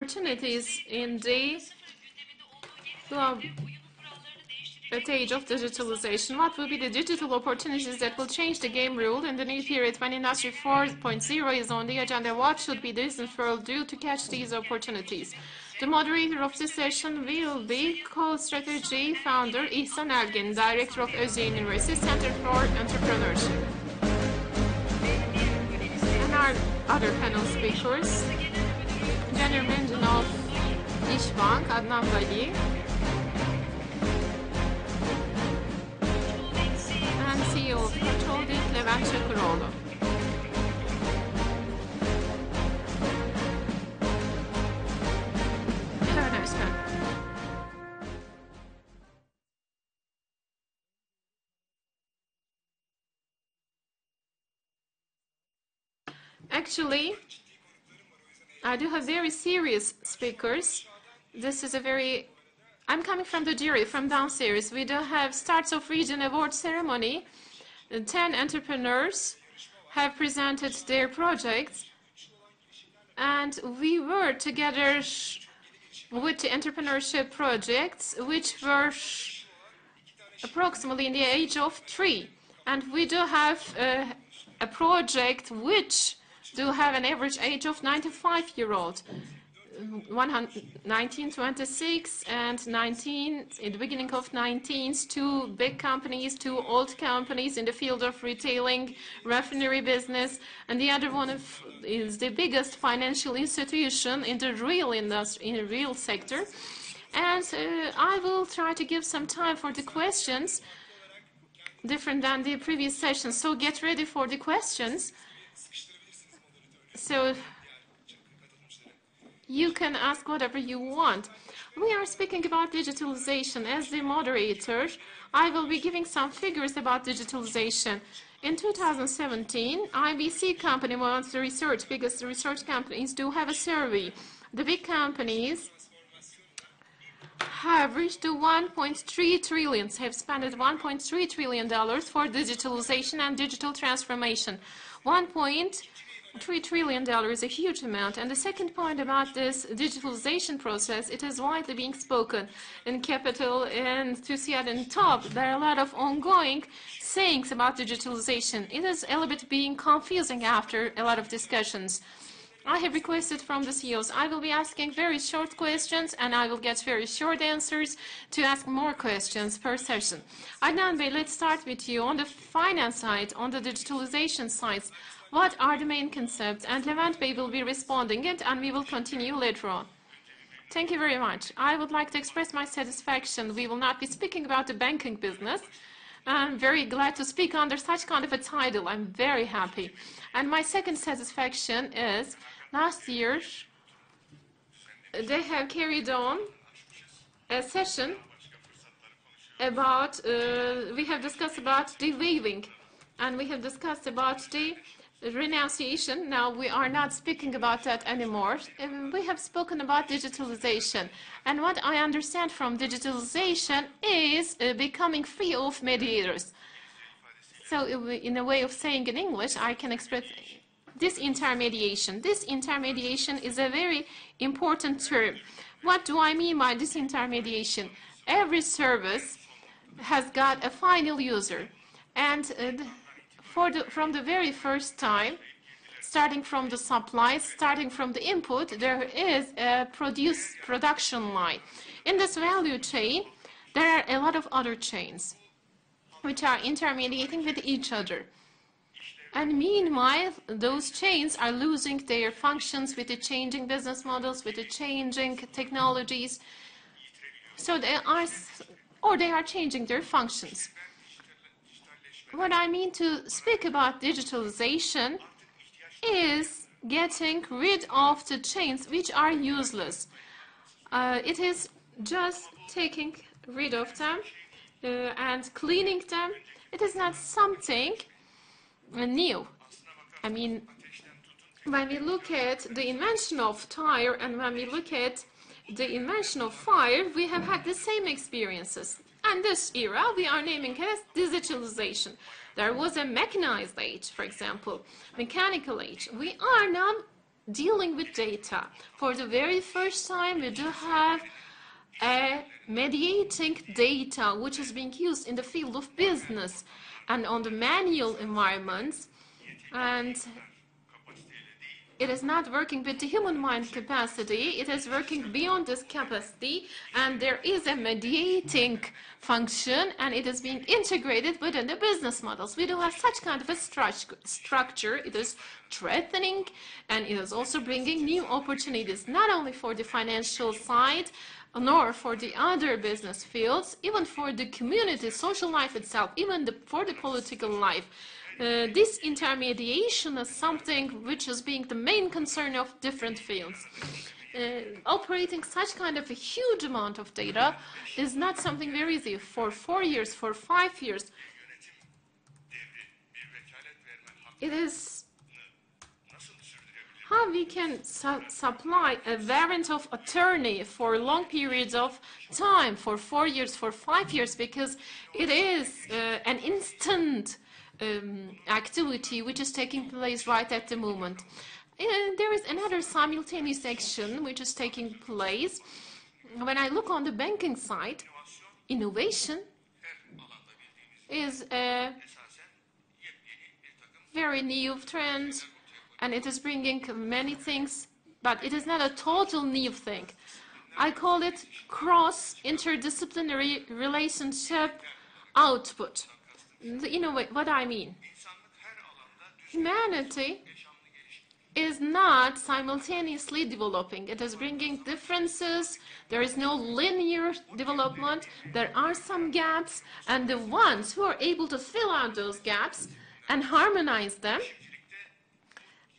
Opportunities in the at age of digitalization. What will be the digital opportunities that will change the game rule in the new period when Industry 4.0 is on the agenda? What should be the business world do to catch these opportunities? The moderator of this session will be co-strategy founder İhsan Elgin, director of Ozyegin University Center for Entrepreneurship. And our other panel speakers, General Manager of İSBANK, Adnan Bali, and CEO of Çakıroğlu, Levent Çakıroğlu. Actually, I do have very serious speakers. This is a very... I'm coming from the jury, from downstairs. We do have starts of region award ceremony. 10 entrepreneurs have presented their projects. And we were together with the entrepreneurship projects, which were approximately in the age of 3. And we do have a project which do have an average age of 95-year-old, 19, 26, and 19, in the beginning of 19s, 2 big companies, 2 old companies in the field of retailing, refinery business, and the other one is the biggest financial institution in the real industry, in the real sector. And I will try to give some time for the questions, different than the previous sessions, so get ready for the questions. So you can ask whatever you want. We are speaking about digitalization. As the moderator, I will be giving some figures about digitalization. In 2017, IBC company, one of the biggest research companies, do have a survey. The big companies have reached to 1.3 trillion, have spent $1.3 trillion for digitalization and digital transformation. $1.3 trillion is a huge amount. And the second point about this digitalization process, it is widely being spoken in capital and to see at the top. There are a lot of ongoing sayings about digitalization. It is a little bit being confusing after a lot of discussions. I have requested from the CEOs, I will be asking very short questions and I will get very short answers to ask more questions per session. Adnan Bey, let's start with you. On the finance side, on the digitalization side, what are the main concepts? And Levent Bey will be responding it and we will continue later on. Thank you very much. I would like to express my satisfaction. We will not be speaking about the banking business. I'm very glad to speak under such kind of a title. I'm very happy. And my second satisfaction is last year they have carried on a session about, we have discussed about the waiving and we have discussed about the renunciation. Now we are not speaking about that anymore. We have spoken about digitalization. And what I understand from digitalization is becoming free of mediators. So in a way of saying in English, I can express disintermediation. Disintermediation is a very important term. What do I mean by disintermediation? Every service has got a final user. And from the very first time, starting from the supply, starting from the input, there is a production line. In this value chain, there are a lot of other chains which are intermediating with each other. And meanwhile, those chains are losing their functions with the changing business models, with the changing technologies. So they are changing their functions. What I mean to speak about digitalization is getting rid of the chains which are useless. It is just taking rid of them and cleaning them. It is not something new. I mean, when we look at the invention of tire and when we look at the invention of fire, we have had the same experiences. And this era, we are naming it as digitalization. There was a mechanized age, for example, mechanical age. We are now dealing with data. For the very first time, we do have a mediating data which is being used in the field of business and on the manual environments, and it is not working with the human mind capacity, it is working beyond this capacity, and there is a mediating function, and it is being integrated within the business models. We do have such kind of a structure. It is strengthening, and it is also bringing new opportunities, not only for the financial side, nor for the other business fields, even for the community, social life itself, even for the political life. This intermediation is something which is being the main concern of different fields. Operating such kind of a huge amount of data is not something very easy. For 4 years, for 5 years, it is how we can supply a warrant of attorney for long periods of time, for 4 years, for 5 years, because it is an instant activity which is taking place right at the moment. There is another simultaneous action which is taking place. When I look on the banking side, innovation is a very new trend, and it is bringing many things, but it is not a total new thing. I call it cross-interdisciplinary relationship output. What I mean, humanity is not simultaneously developing. It is bringing differences. There is no linear development. There are some gaps, and the ones who are able to fill out those gaps and harmonize them,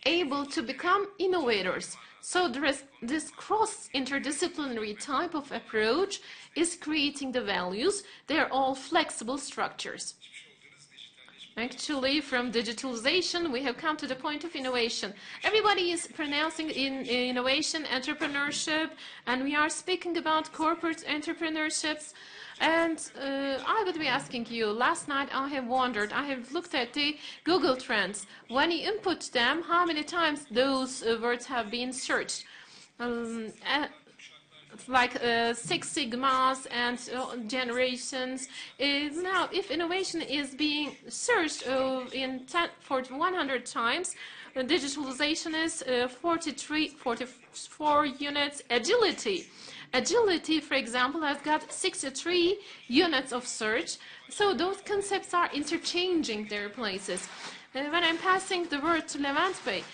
able to become innovators. So there is this cross-interdisciplinary type of approach is creating the values. They are all flexible structures. Actually, from digitalization, we have come to the point of innovation. Everybody is pronouncing innovation, entrepreneurship, and we are speaking about corporate entrepreneurships. And I would be asking you, last night I have wondered, I have looked at the Google Trends. When you input them, how many times those words have been searched? Like Six Sigmas and generations. Now, if innovation is being searched for 100 times, digitalization is 44 units. Agility, for example, has got 63 units of search. So those concepts are interchanging their places. When I'm passing the word to Levent Bey,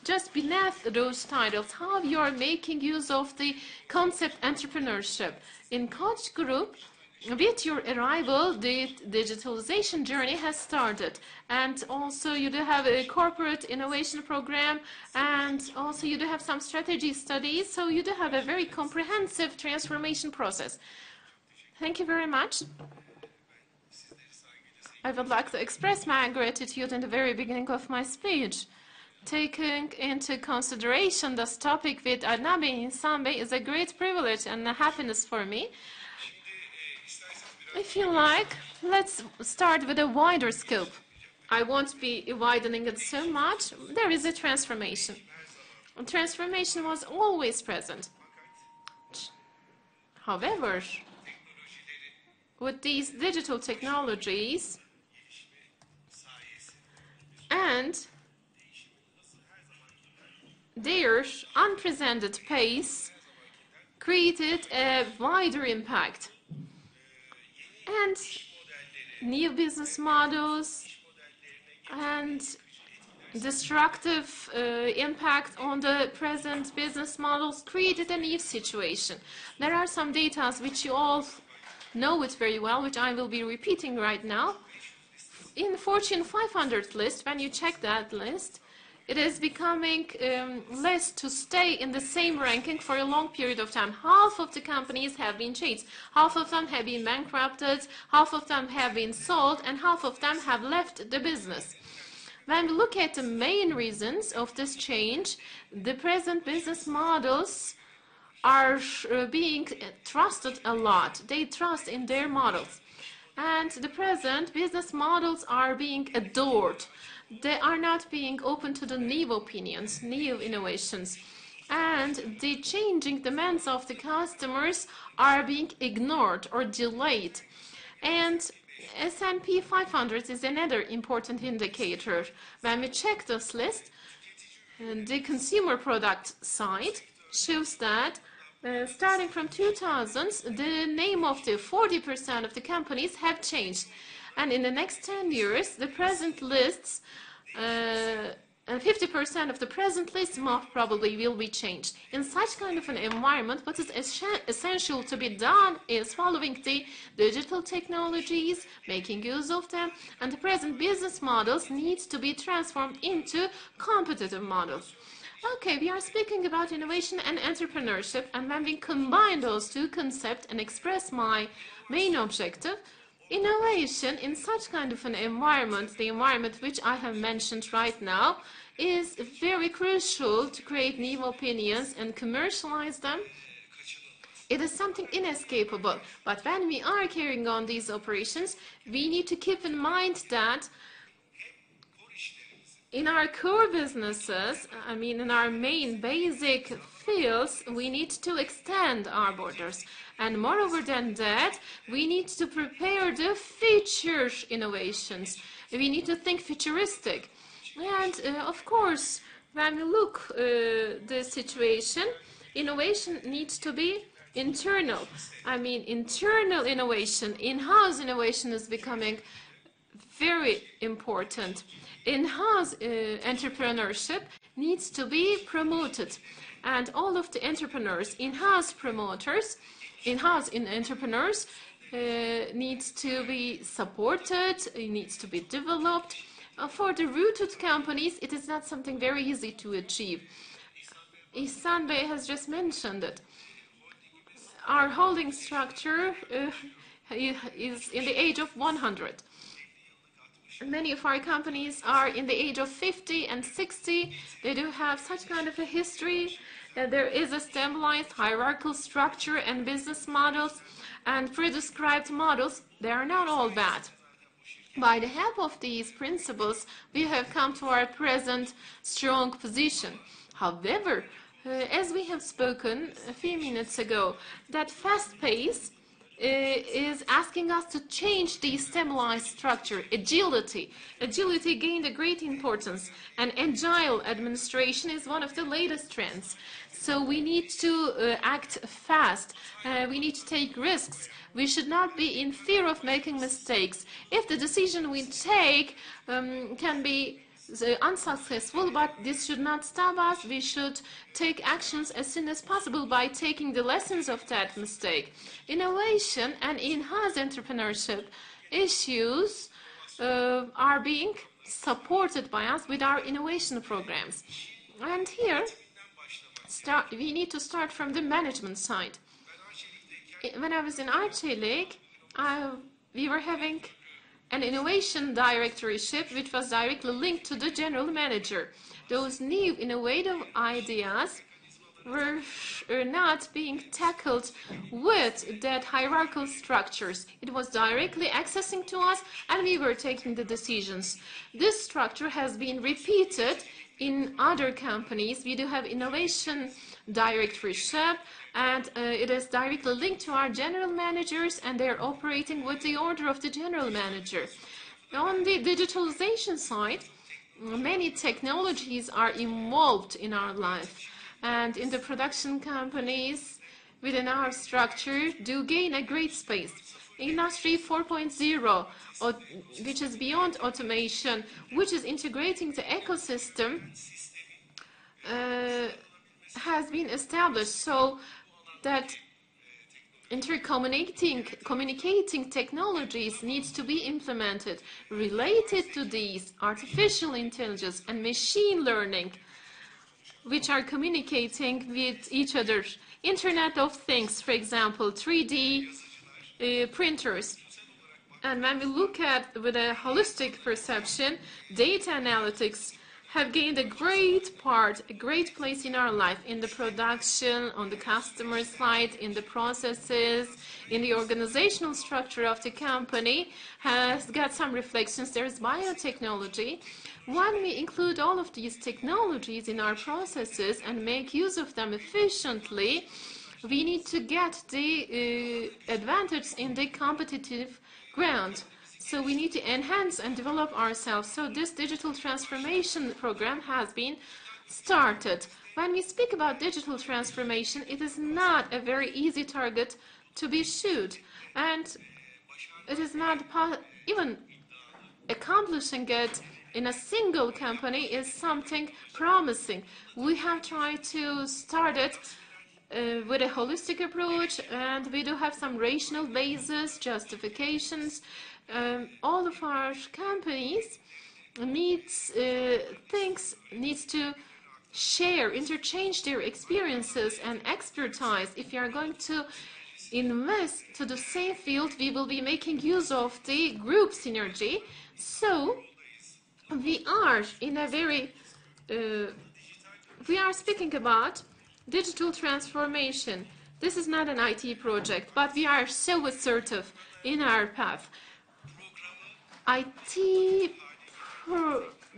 just beneath those titles, how you are making use of the concept entrepreneurship. In Koç Group, with your arrival, the digitalization journey has started. And also you do have a corporate innovation program, and also you do have some strategy studies, so you do have a very comprehensive transformation process. Thank you very much. I would like to express my gratitude in the very beginning of my speech. Taking into consideration this topic with Adnan Bey and İhsan Bey is a great privilege and a happiness for me. If you like, let's start with a wider scope. I won't be widening it so much. There is a transformation. Transformation was always present. However, with these digital technologies and their unprecedented pace created a wider impact. And new business models and destructive impact on the present business models created a new situation. There are some data which you all know it very well, which I will be repeating right now. In the Fortune 500 list, when you check that list, it is becoming less to stay in the same ranking for a long period of time. Half of the companies have been changed. Half of them have been bankrupted, half of them have been sold, and half of them have left the business. When we look at the main reasons of this change, the present business models are being trusted a lot. They trust in their models. And the present business models are being adored. they are not being open to the new opinions, new innovations. And the changing demands of the customers are being ignored or delayed. And S&P 500 is another important indicator. When we check this list, the consumer product side shows that starting from 2000s, the name of the 40% of the companies have changed. And in the next 10 years, the present lists, 50% of the present list probably will be changed. In such kind of an environment, what is essential to be done is following the digital technologies, making use of them, and the present business models need to be transformed into competitive models. Okay, we are speaking about innovation and entrepreneurship, and when we combine those two concepts and express my main objective, innovation in such kind of an environment, the environment which I have mentioned right now, is very crucial to create new opinions and commercialize them. It is something inescapable. But when we are carrying on these operations, we need to keep in mind that in our core businesses, in our main basic fields, we need to extend our borders. And moreover than that, we need to prepare the future innovations. We need to think futuristic. And of course, when we look the situation, innovation needs to be internal. Internal innovation, in-house innovation is becoming very important. In-house entrepreneurship needs to be promoted, and all of the entrepreneurs, in-house promoters, in-house entrepreneurs needs to be supported, it needs to be developed. For the rooted companies, it is not something very easy to achieve. İhsan Bey has just mentioned it. Our holding structure is in the age of 100. Many of our companies are in the age of 50 and 60. They do have such kind of a history. There is a stabilized hierarchical structure and business models, and prescribed models. They are not all bad. By the help of these principles, we have come to our present strong position. However, as we have spoken a few minutes ago, that fast pace is asking us to change the stabilized structure. Agility gained a great importance, and agile administration is one of the latest trends. So we need to act fast. We need to take risks. We should not be in fear of making mistakes. If the decision we take can be unsuccessful, but this should not stop us. We should take actions as soon as possible by taking the lessons of that mistake. Innovation and in-house entrepreneurship issues are being supported by us with our innovation programs. And here, we need to start from the management side. When I was in Arçelik, we were having an innovation directorship which was directly linked to the general manager. Those new innovative ideas were not being tackled with that hierarchical structures. It was directly accessing to us, and we were taking the decisions. This structure has been repeated in other companies. We do have innovation directorship, and it is directly linked to our general managers, and they're operating with the order of the general manager. On the digitalization side, many technologies are involved in our life, and in the production companies within our structure do gain a great space. Industry 4.0, which is beyond automation, which is integrating the ecosystem, has been established, so that communicating technologies needs to be implemented. Related to these, artificial intelligence and machine learning, which are communicating with each other. Internet of Things, for example, 3D printers. And when we look at with a holistic perception, data analytics have gained a great part, a great place in our life, in the production, on the customer side, in the processes, in the organizational structure of the company, has got some reflections. There's biotechnology. When we include all of these technologies in our processes and make use of them efficiently, we need to get the advantage in the competitive ground. So we need to enhance and develop ourselves. So this digital transformation program has been started. When we speak about digital transformation, it is not a very easy target to be shoot. And it is not even accomplishing it in a single company is something promising. We have tried to start it with a holistic approach, and we do have some rational basis, justifications. All of our companies needs to share, interchange their experiences and expertise. If you are going to invest to the same field, we will be making use of the group synergy. So we are in a very we are speaking about digital transformation. This is not an IT project, but we are so assertive in our path.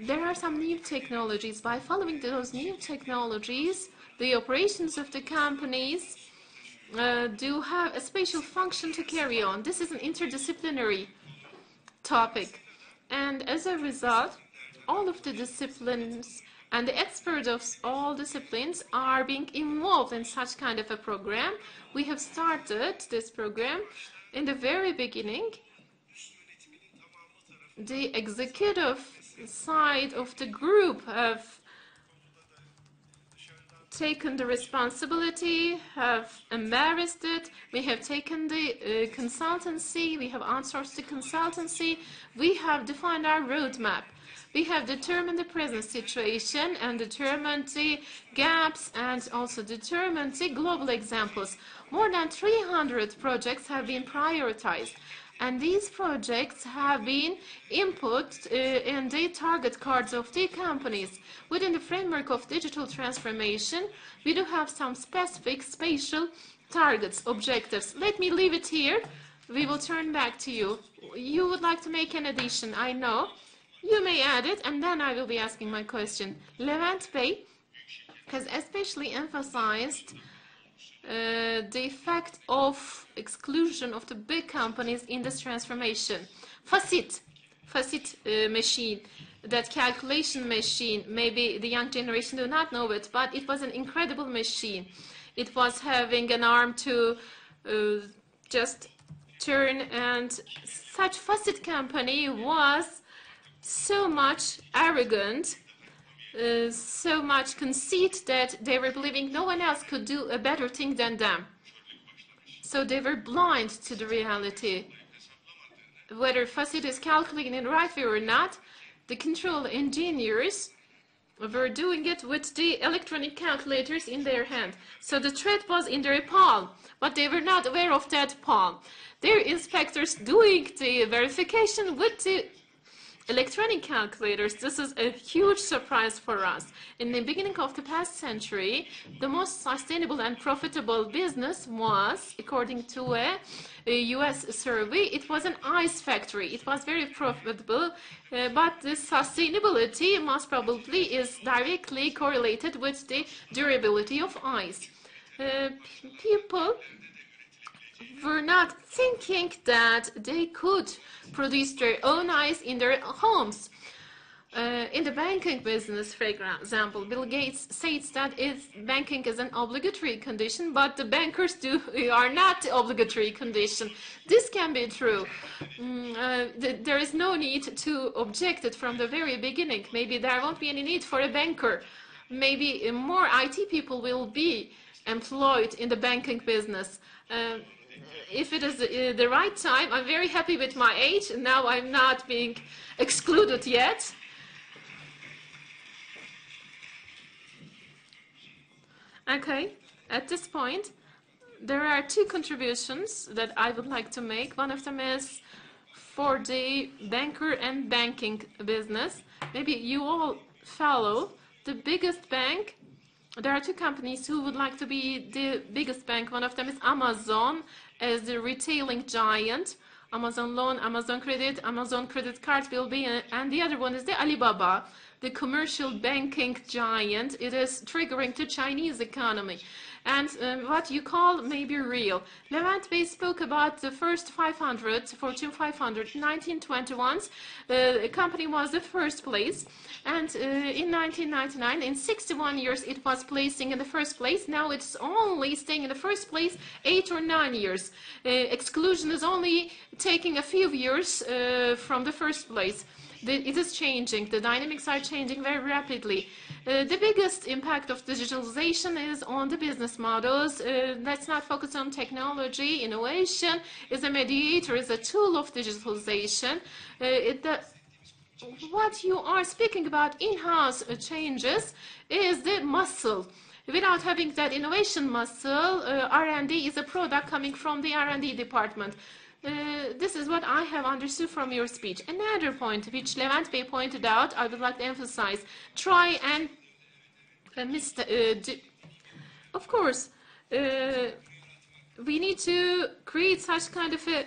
There are some new technologies. By following those new technologies, the operations of the companies do have a spatial function to carry on. This is an interdisciplinary topic. And as a result, all of the disciplines and the experts of all disciplines are being involved in such kind of a program. We have started this program in the very beginning. The executive side of the group have taken the responsibility, have embarrassed it. We have taken the consultancy, we have outsourced the consultancy, we have defined our roadmap. We have determined the present situation and determined the gaps and also determined the global examples. More than 300 projects have been prioritized. And these projects have been input in the target cards of the companies. Within the framework of digital transformation, we do have some specific spatial targets, objectives. Let me leave it here. We will turn back to you. You would like to make an addition, I know. You may add it, and then I will be asking my question. Levent Bey has especially emphasized the effect of exclusion of the big companies in this transformation. Facit machine, that calculation machine, maybe the young generation do not know it, but it was an incredible machine. It was having an arm to just turn, and such Facit company was so much arrogant, so much conceit that they were believing no one else could do a better thing than them. So they were blind to the reality. Whether Facit is calculating in the right way or not, the control engineers were doing it with the electronic calculators in their hand. So the thread was in their palm, but they were not aware of that palm. Their inspectors doing the verification with the electronic calculators. This is a huge surprise for us. In the beginning of the past century, the most sustainable and profitable business was, according to a US survey, it was an ice factory. It was very profitable, but the sustainability most probably is directly correlated with the durability of ice. People were not thinking that they could produce their own ice in their homes. In the banking business, for example, Bill Gates says that banking is an obligatory condition, but the bankers are not the obligatory condition. This can be true. There is no need to object it from the very beginning. Maybe there won't be any need for a banker. Maybe more IT people will be employed in the banking business. If it is the right time, I'm very happy with my age, and now I'm not being excluded yet. Okay, at this point, there are two contributions that I would like to make. One of them is for the banker and banking business. Maybe you all follow the biggest bank. There are two companies who would like to be the biggest bank. One of them is Amazon as the retailing giant. Amazon loan, Amazon credit, Amazon credit card will be, and the other one is the Alibaba, the commercial banking giant. It is triggering the Chinese economy. And what you call maybe real. Levent Bey spoke about the first 500, Fortune 500, 1921. The company was the first place. And in 1999, in 61 years, it was placing in the first place. Now it's only staying in the first place 8 or 9 years. Exclusion is only taking a few years from the first place. It is changing. The dynamics are changing very rapidly. The biggest impact of digitalization is on the business models. Let's not focus on technology. Innovation is a mediator, is a tool of digitalization. What you are speaking about in-house changes is the muscle. Without having that innovation muscle, R&D is a product coming from the R&D department. This is what I have understood from your speech. Another point which Levent Bey pointed out, I would like to emphasize. Try and of course, we need to create such kind of a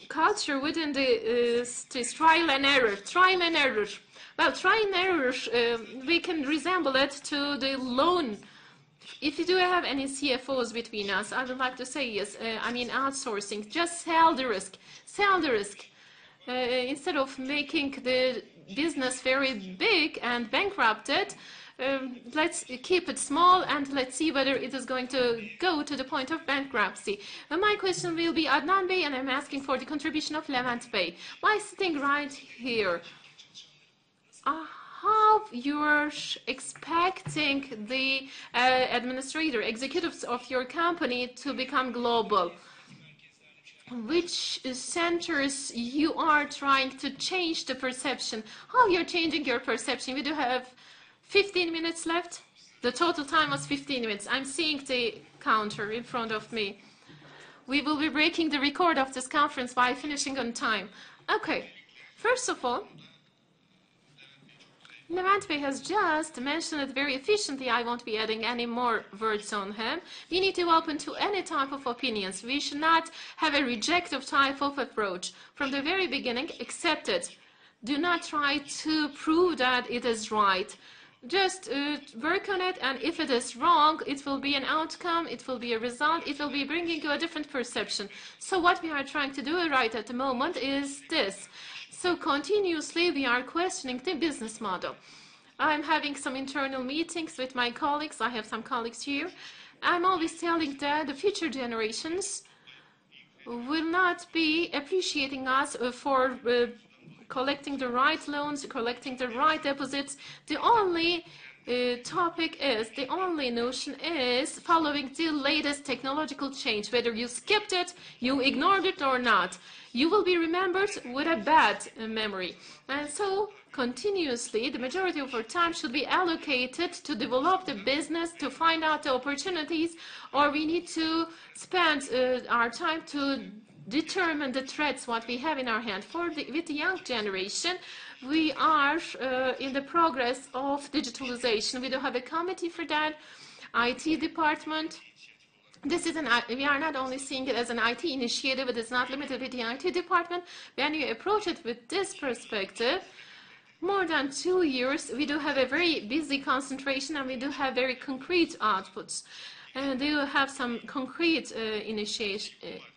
culture within this trial and error. Trial and error. Well, trial and error, we can resemble it to the loan. If you do have any CFOs between us, I would like to say yes. I mean outsourcing. Just sell the risk. Sell the risk. Instead of making the business very big and bankrupted, let's keep it small and let's see whether it is going to go to the point of bankruptcy. My question will be Adnan Bey, and I'm asking for the contribution of Levent Bey. Why sitting right here? How you're expecting the executives of your company to become global? Which centers you are trying to change the perception? How you're changing your perception? We do have 15 minutes left. The total time was 15 minutes. I'm seeing the counter in front of me. We will be breaking the record of this conference by finishing on time. Okay, first of all, Levent Bey has just mentioned it very efficiently. I won't be adding any more words on him. We need to open to any type of opinions. We should not have a rejective type of approach. From the very beginning, accept it. Do not try to prove that it is right. Just work on it, and if it is wrong, it will be an outcome, it will be a result, it will be bringing you a different perception. So what we are trying to do right at the moment is this. So continuously we are questioning the business model. I'm having some internal meetings with my colleagues. I have some colleagues here. I'm always telling that the future generations will not be appreciating us for collecting the right loans, collecting the right deposits. The only topic is, the only notion is following the latest technological change. Whether you skipped it, you ignored it or not, you will be remembered with a bad memory. And so continuously, the majority of our time should be allocated to develop the business, to find out the opportunities, or we need to spend our time to determine the threats, what we have in our hand. With the young generation, we are in the progress of digitalization. We do have a committee for that, IT department. This is we are not only seeing it as an IT initiative, it is not limited with the IT department. When you approach it with this perspective, more than 2 years, we do have a very busy concentration, and we do have very concrete outputs. And they will have some concrete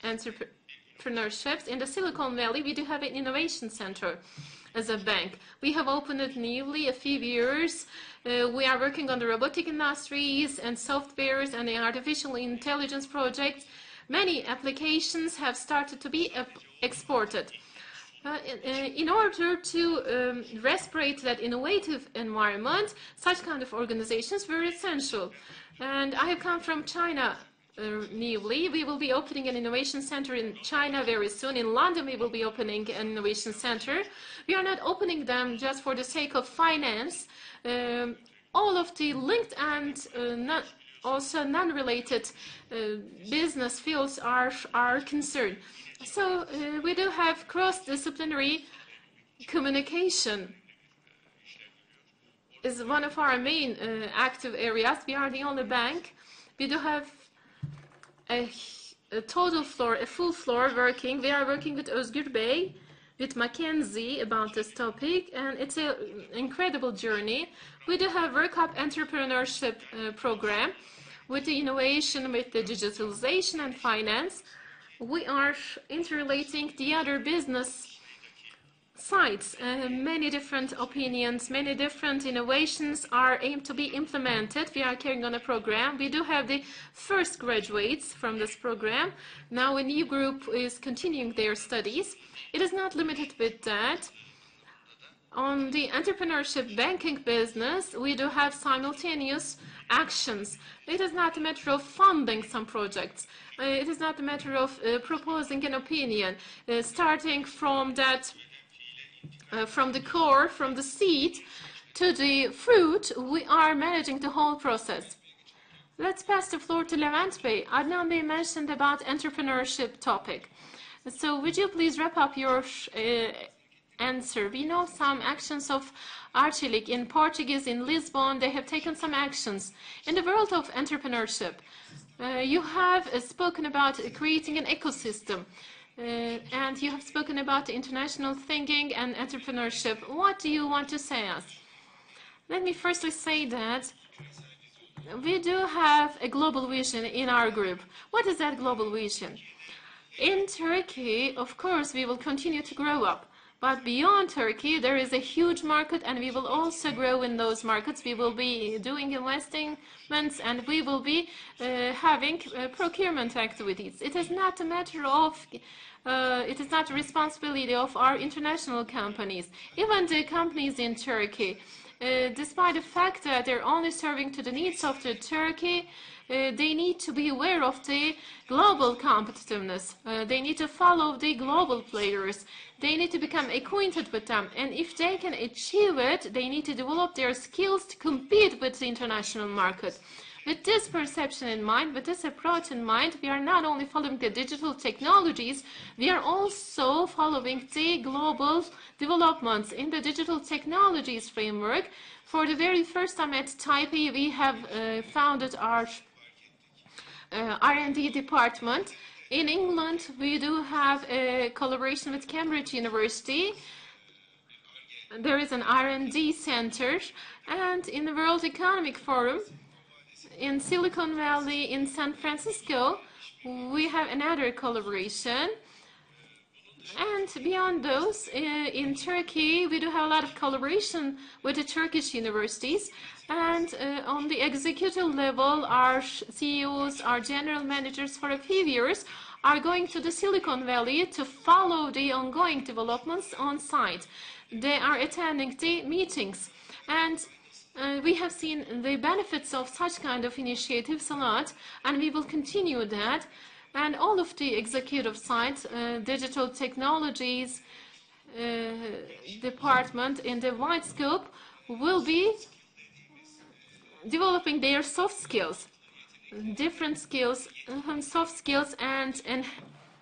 entrepreneurships. In the Silicon Valley, we do have an innovation center as a bank. We have opened it newly a few years. We are working on the robotic industries and softwares and the artificial intelligence projects. Many applications have started to be exported. In order to respirate that innovative environment, such kind of organizations were essential. And I have come from China newly. We will be opening an innovation center in China very soon. In London, we will be opening an innovation center. We are not opening them just for the sake of finance. All of the linked and also non-related business fields are concerned. So we do have cross-disciplinary communication. is one of our main active areas. We are the only bank. We do have a total floor, a full floor working. We are working with Özgür Bey, with Mackenzie about this topic, and it's an incredible journey. We do have Work Up Entrepreneurship program with the innovation, with the digitalization and finance. We are interrelating the other business sides. Many different opinions, many different innovations are aimed to be implemented. We are carrying on a program. We do have the first graduates from this program. Now a new group is continuing their studies. It is not limited with that. On the entrepreneurship banking business, we do have simultaneous actions. It is not a matter of funding some projects. It is not a matter of proposing an opinion. Starting from that from the core, from the seed to the fruit, we are managing the whole process. Let's pass the floor to Levent Bey. Adnan Bey mentioned about entrepreneurship topic. So would you please wrap up your answer? We know some actions of Arçelik in Portuguese, in Lisbon. They have taken some actions. In the world of entrepreneurship, you have spoken about creating an ecosystem. And you have spoken about international thinking and entrepreneurship. What do you want to say us? Let me firstly say that we do have a global vision in our group. What is that global vision? In Turkey, of course, we will continue to grow up. But beyond Turkey, there is a huge market, and we will also grow in those markets. We will be doing investments, and we will be having procurement activities. It is not a matter of, it is not a responsibility of our international companies. Even the companies in Turkey, despite the fact that they're only serving to the needs of the Turkey, they need to be aware of the global competitiveness. They need to follow the global players. They need to become acquainted with them. And if they can achieve it, they need to develop their skills to compete with the international market. With this perception in mind, with this approach in mind, we are not only following the digital technologies, we are also following the global developments in the digital technologies framework. For the very first time at Taipei, we have founded our R&D department. In England, we do have a collaboration with Cambridge University. There is an R&D center. And in the World Economic Forum, in Silicon Valley, in San Francisco, we have another collaboration. And beyond those, in Turkey, we do have a lot of collaboration with the Turkish universities. And on the executive level, our CEOs, our general managers for a few years are going to the Silicon Valley to follow the ongoing developments on site. They are attending the meetings. And we have seen the benefits of such kind of initiatives a lot, and we will continue that. And all of the executive sites, digital technologies department in the wide scope will be developing their soft skills, different skills, soft skills, and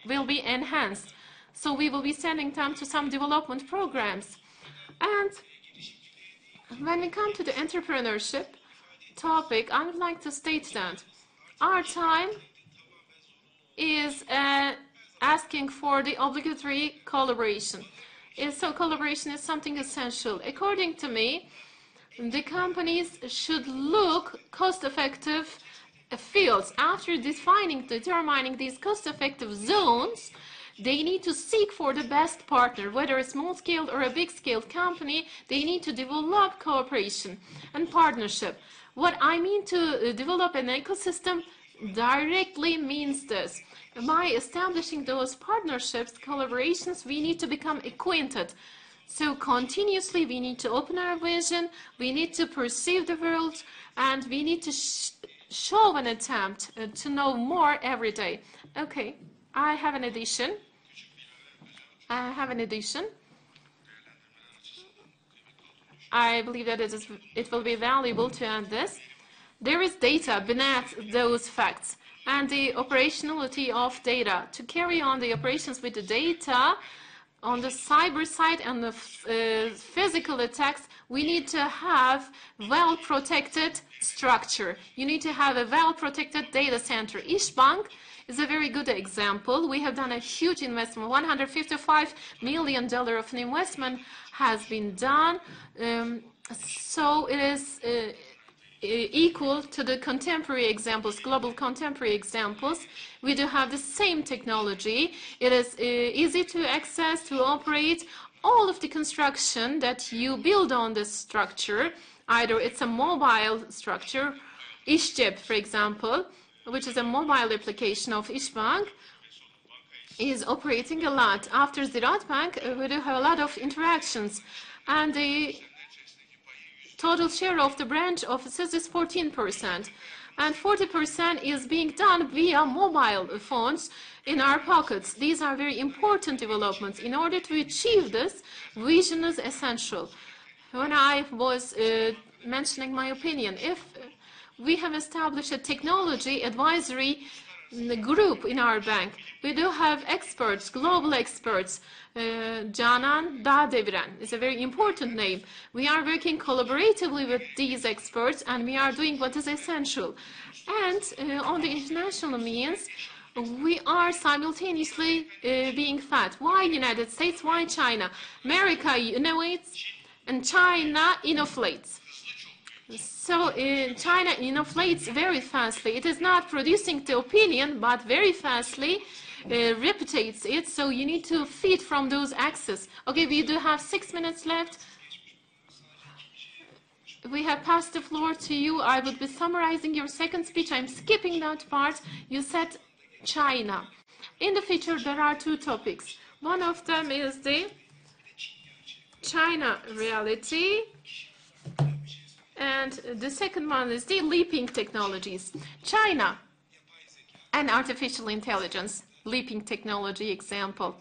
will be enhanced. So we will be sending them to some development programs. And when we come to the entrepreneurship topic, I would like to state that our time is asking for the obligatory collaboration. So collaboration is something essential. According to me, the companies should look cost-effective fields. After determining these cost-effective zones, they need to seek for the best partner, whether a small-scale or a big-scale company. They need to develop cooperation and partnership. What I mean to develop an ecosystem directly means this. By establishing those partnerships, collaborations, we need to become acquainted. So continuously we need to open our vision, we need to perceive the world, and we need to show an attempt to know more every day. Okay, I have an addition. I believe that it will be valuable to add this. There is data beneath those facts and the operationality of data. To carry on the operations with the data, on the cyber side and the physical attacks, we need to have well-protected structure. You need to have a well-protected data center. İşbank is a very good example. We have done a huge investment. $155 million of an investment has been done. So it is equal to the contemporary examples, global contemporary examples. We do have the same technology. It is easy to access, to operate. All of the construction that you build on this structure, either it's a mobile structure, İşcep, for example, which is a mobile application of İşbank, is operating a lot. After Ziraat Bank, we do have a lot of interactions. And the total share of the branch offices is 14%. And 40% is being done via mobile phones in our pockets. These are very important developments. In order to achieve this, vision is essential. When I was mentioning my opinion, if we have established a technology advisory group in our bank, we do have experts, global experts. Canan Dağdeviren is a very important name. We are working collaboratively with these experts, and we are doing what is essential. And on the international means, we are simultaneously being fed. Why United States? Why China? America innovates and China innovates. So China innovates very fastly. It is not producing the opinion, but very fastly replicates it. So you need to feed from those axes. Okay, we do have 6 minutes left. We have passed the floor to you. I would be summarizing your second speech. I'm skipping that part. You said China. In the future, there are two topics. One of them is the China reality, and the second one is the leaping technologies. China and artificial intelligence, leaping technology example.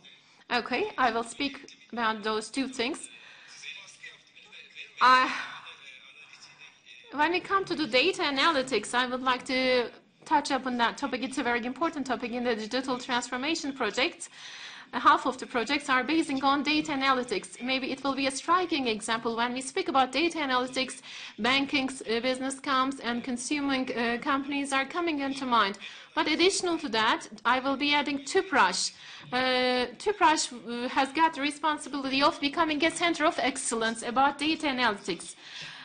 Okay, I will speak about those two things. When we come to the data analytics, I would like to touch upon that topic. It's a very important topic in the digital transformation project. Half of the projects are basing on data analytics. Maybe it will be a striking example. When we speak about data analytics, banking business comes and consuming companies are coming into mind. But additional to that, I will be adding Tüpraş. Tüpraş has got the responsibility of becoming a center of excellence about data analytics.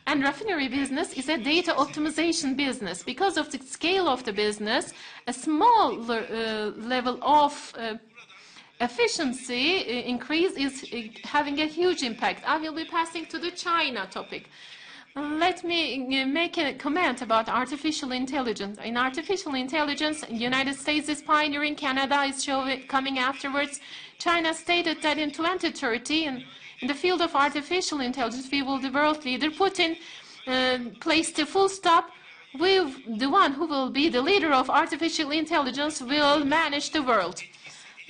And refinery business is a data optimization business. Because of the scale of the business, a small level of efficiency increase is having a huge impact. I will be passing to the China topic. Let me make a comment about artificial intelligence. In artificial intelligence, the United States is pioneering, Canada is coming afterwards. China stated that in 2030, in the field of artificial intelligence, we will be the world leader. Putin placed a full stop. The one who will be the leader of artificial intelligence will manage the world.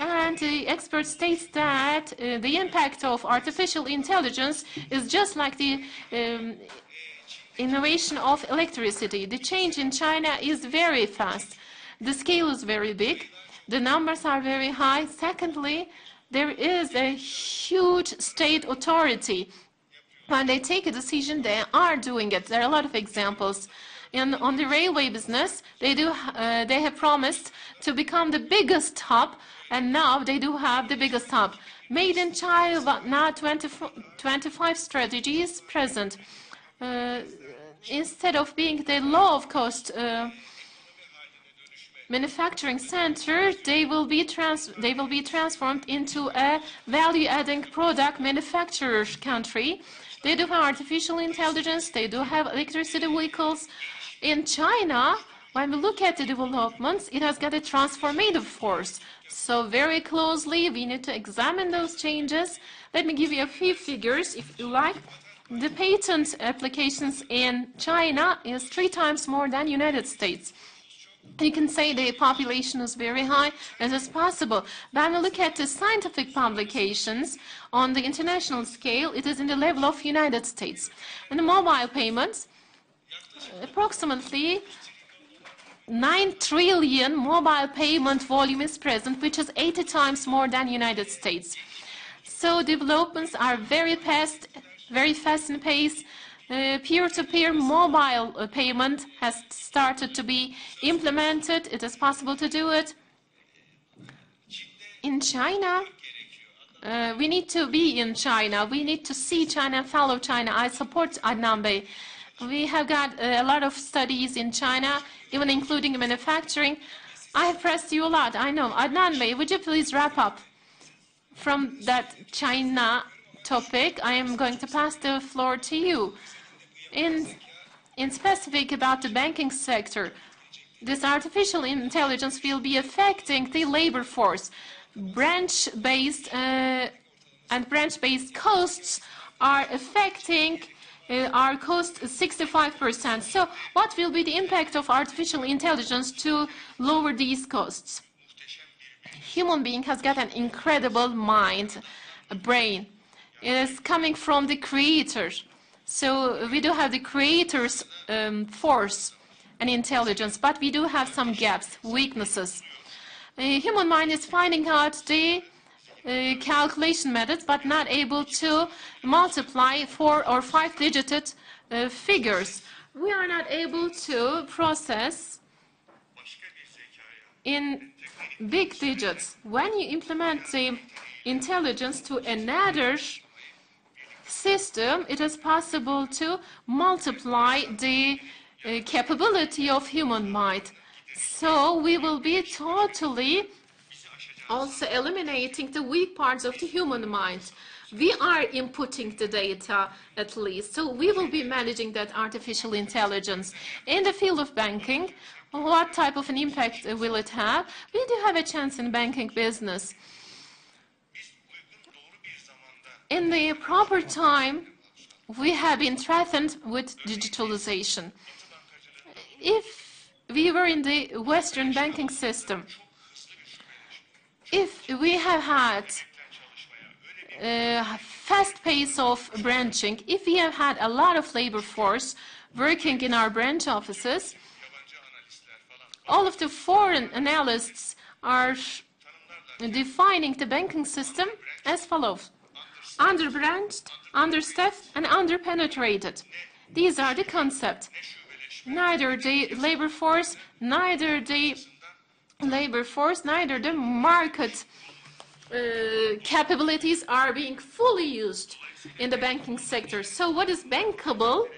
And the expert states that the impact of artificial intelligence is just like the innovation of electricity. The change in China is very fast. The scale is very big. The numbers are very high. Secondly, there is a huge state authority. When they take a decision, they are doing it. There are a lot of examples. On the railway business, they have promised to become the biggest hub, and now they do have the biggest hub. Made in China, but now 25 strategies present. Instead of being the low-cost manufacturing center, they will be transformed into a value-adding product manufacturer country. They do have artificial intelligence. They do have electricity vehicles. In China, when we look at the developments, it has got a transformative force. So very closely, we need to examine those changes. Let me give you a few figures, if you like. The patent applications in China is 3 times more than United States. You can say the population is very high, as is possible. When we look at the scientific publications on the international scale, it is in the level of United States. And the mobile payments, approximately 9 trillion mobile payment volume is present, which is 80 times more than United States. So developments are very fast in pace. Peer-to-peer mobile payment has started to be implemented. It is possible to do it. In China, we need to be in China. We need to see China and follow China. I support Adnan Bey. We have got a lot of studies in China, even including manufacturing. I have pressed you a lot, I know. Adnan Bey, would you please wrap up? From that China topic, I am going to pass the floor to you. In specific about the banking sector, this artificial intelligence will be affecting the labor force. Branch-based costs are affecting our cost 65%. So what will be the impact of artificial intelligence to lower these costs? Human being has got an incredible mind, a brain. It is coming from the creator. So we do have the creator's force and intelligence, but we do have some gaps, weaknesses. Human mind is finding out the calculation methods, but not able to multiply 4 or 5-digit figures. We are not able to process in big digits. When you implement the intelligence to another system, it is possible to multiply the capability of human mind. So we will be totally also eliminating the weak parts of the human mind. We are inputting the data, at least, so we will be managing that artificial intelligence. In the field of banking, what type of an impact will it have? We do have a chance in banking business. In the proper time, we have been threatened with digitalization. If we were in the Western banking system, if we have had a fast pace of branching, if we have had a lot of labor force working in our branch offices, all of the foreign analysts are defining the banking system as follows: under-branched, understaffed, and under-penetrated. These are the concepts. Neither the labor force, neither the market capabilities are being fully used in the banking sector. So what is bankable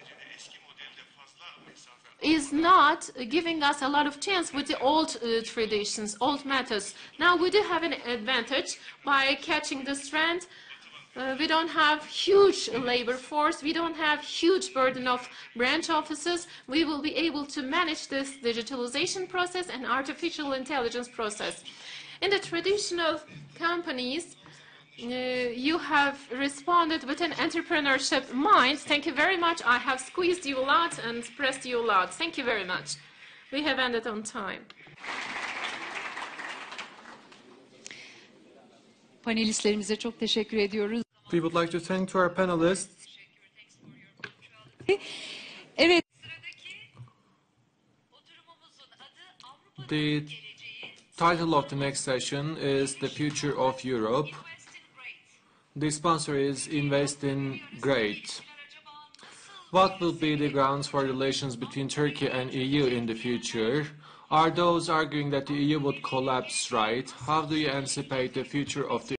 is not giving us a lot of chance with the old traditions, old methods. Now we do have an advantage by catching this trend. We don't have huge labor force. We don't have huge burden of branch offices. We will be able to manage this digitalization process and artificial intelligence process. In the traditional companies, you have responded with an entrepreneurship mind. Thank you very much. I have squeezed you a lot and pressed you a lot. Thank you very much. We have ended on time. Panelistlerimize çok teşekkür ediyoruz. We would like to thank to our panelists. Evet. The title of the next session is The Future of Europe. The sponsor is Invest in Great. What will be the grounds for relations between Turkey and EU in the future? Are those arguing that the EU would collapse right? How do you anticipate the future of the